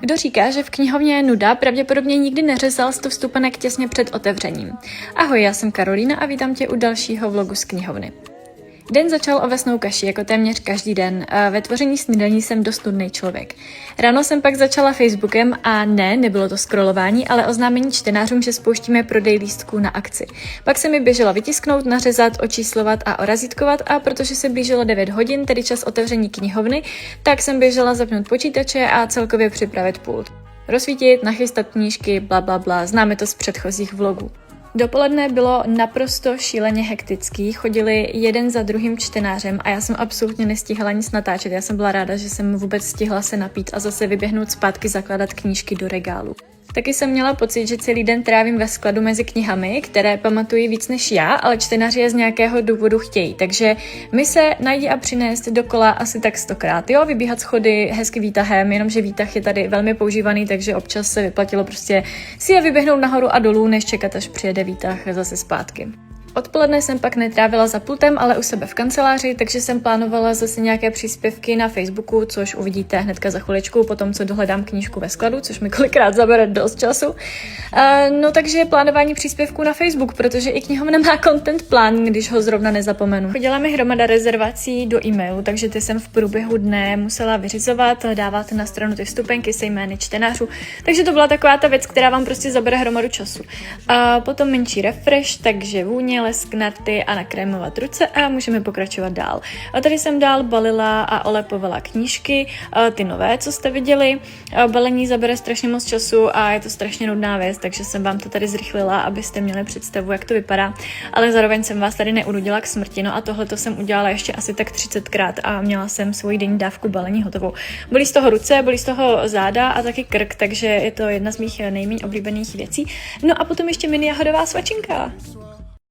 Kdo říká, že v knihovně je nuda, pravděpodobně nikdy neřezal 100 vstupenek těsně před otevřením. Ahoj, já jsem Karolína a vítám tě u dalšího vlogu z knihovny. Den začal ovesnou kaší, jako téměř každý den. Ve tvoření snídaní jsem dost nudný člověk. Ráno jsem pak začala Facebookem a nebylo to scrollování, ale oznámení čtenářům, že spouštíme prodej lístků na akci. Pak se mi běžela vytisknout, nařezat, očíslovat a orazítkovat a protože se blížilo 9 hodin, tedy čas otevření knihovny, tak jsem běžela zapnout počítače a celkově připravit pult. Rozsvítit, nachystat knížky, blablabla, známe to z předchozích vlogů. Dopoledne bylo naprosto šíleně hektický, chodili jeden za druhým čtenářem a já jsem absolutně nestihala nic natáčet. Já jsem byla ráda, že jsem vůbec stihla se napít a zase vyběhnout zpátky zakládat knížky do regálu. Taky jsem měla pocit, že celý den trávím ve skladu mezi knihami, které pamatují víc než já, ale čtenáři je z nějakého důvodu chtějí. Takže mi se najdi a přinést dokola asi tak 100krát. Jo, vybíhat schody hezky výtahem, jenomže výtah je tady velmi používaný, takže občas se vyplatilo prostě si je vyběhnout nahoru a dolů, než čekat, až přijede výtah zase zpátky. Odpoledne jsem pak netrávila za pultem, ale u sebe v kanceláři, takže jsem plánovala zase nějaké příspěvky na Facebooku, což uvidíte hnedka za chviličku, potom co dohledám knížku ve skladu, což mi kolikrát zabere dost času. No takže plánování příspěvků na Facebook, protože i knihovna má content plán, když ho zrovna nezapomenu. Chodila mi hromada rezervací do e-mailu, takže ty jsem v průběhu dne musela vyřizovat, dávat na stranu ty vstupenky se jmény čtenářů, takže to byla taková ta věc, která vám prostě zabere hromadu času. A potom menší refresh, takže vůně, lesk, narty a nakrémovat ruce a můžeme pokračovat dál. A tady jsem dál balila a olepovala knížky, ty nové, co jste viděli. Balení zabere strašně moc času a je to strašně nudná věc, takže jsem vám to tady zrychlila, abyste měli představu, jak to vypadá. Ale zároveň jsem vás tady neunudila k smrti, no a tohle to jsem udělala ještě asi tak 30krát a měla jsem svoji denní dávku balení hotovou. Bolí z toho ruce, bolí z toho záda a taky krk, takže je to jedna z mých nejméně oblíbených věcí. No a potom ještě mini jahodová svačinka.